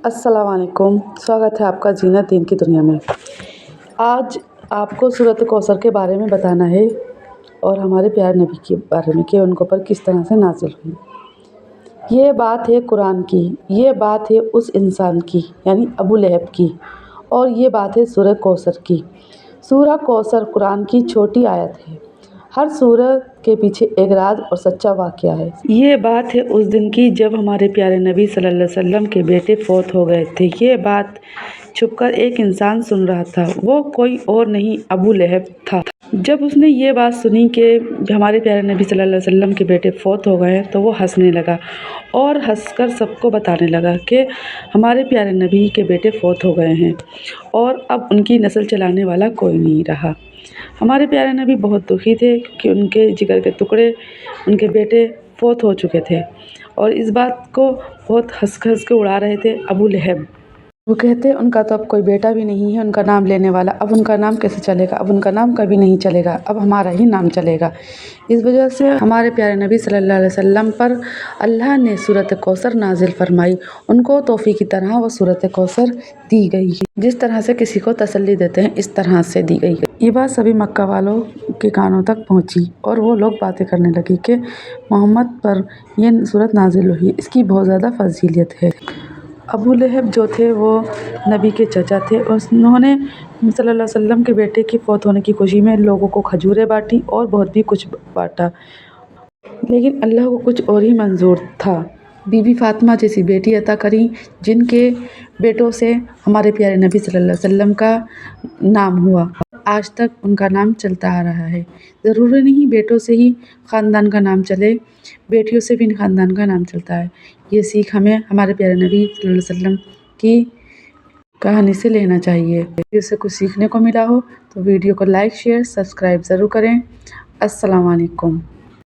अस्सलाम वालेकुम। स्वागत है आपका जीनत दीन की दुनिया में। आज आपको सूरत कौसर के बारे में बताना है और हमारे प्यारे नबी के बारे में कि उनको पर किस तरह से नाज़िल हुई। ये बात है कुरान की, ये बात है उस इंसान की यानी अबू लहब की, और ये बात है सूरह कौसर की। सूरह कौसर कुरान की छोटी आयत है। हर सूरत के पीछे एक राज और सच्चा वाक़या है। ये बात है उस दिन की जब हमारे प्यारे नबी सल्लल्लाहु अलैहि वसल्लम के बेटे फौत हो गए थे। ये बात छुपकर एक इंसान सुन रहा था, वो कोई और नहीं अबू लहब था। जब उसने ये बात सुनी कि हमारे प्यारे नबी सल्लल्लाहु अलैहि वसल्लम के बेटे फौत हो गए तो वो हंसने लगा और हंसकर सबको बताने लगा कि हमारे प्यारे नबी के बेटे फौत हो गए हैं और अब उनकी नस्ल चलाने वाला कोई नहीं रहा। हमारे प्यारे नबी बहुत दुखी थे कि उनके जिगर के टुकड़े, उनके बेटे फौत हो चुके थे और इस बात को बहुत हंस के उड़ा रहे थे अबू लहब। वो कहते उनका तो अब कोई बेटा भी नहीं है उनका नाम लेने वाला, अब उनका नाम कैसे चलेगा, अब उनका नाम कभी नहीं चलेगा, अब हमारा ही नाम चलेगा। इस वजह से हमारे प्यारे नबी सल्लल्लाहु अलैहि वसल्लम पर अल्लाह ने सूरत कौसर नाजिल फरमाई। उनको तोहफ़े की तरह वो सूरत कौसर दी गई है। जिस तरह से किसी को तसल्ली देते हैं इस तरह से दी गई है। ये बात सभी मक्का वालों के कानों तक पहुँची और वो लोग बातें करने लगे कि मोहम्मद पर यह सूरत नाजिल हुई, इसकी बहुत ज़्यादा फजीलियत है। अबू लहब जो थे वो नबी के चचा थे और उन्होंने सल्लल्लाहु अलैहि वसल्लम के बेटे की फौत होने की खुशी में लोगों को खजूरें बांटी और बहुत भी कुछ बांटा, लेकिन अल्लाह को कुछ और ही मंजूर था। बीबी फातिमा जैसी बेटी अता करी जिनके बेटों से हमारे प्यारे नबी सल्लल्लाहु अलैहि वसल्लम का नाम हुआ। आज तक उनका नाम चलता आ रहा है। ज़रूरी नहीं बेटों से ही ख़ानदान का नाम चले, बेटियों से भी ख़ानदान का नाम चलता है। ये सीख हमें हमारे प्यारे नबी सल्लल्लाहु अलैहि वसल्लम की कहानी से लेना चाहिए। वीडियो से कुछ सीखने को मिला हो तो वीडियो को लाइक, शेयर, सब्सक्राइब ज़रूर करें। अस्सलाम वालेकुम।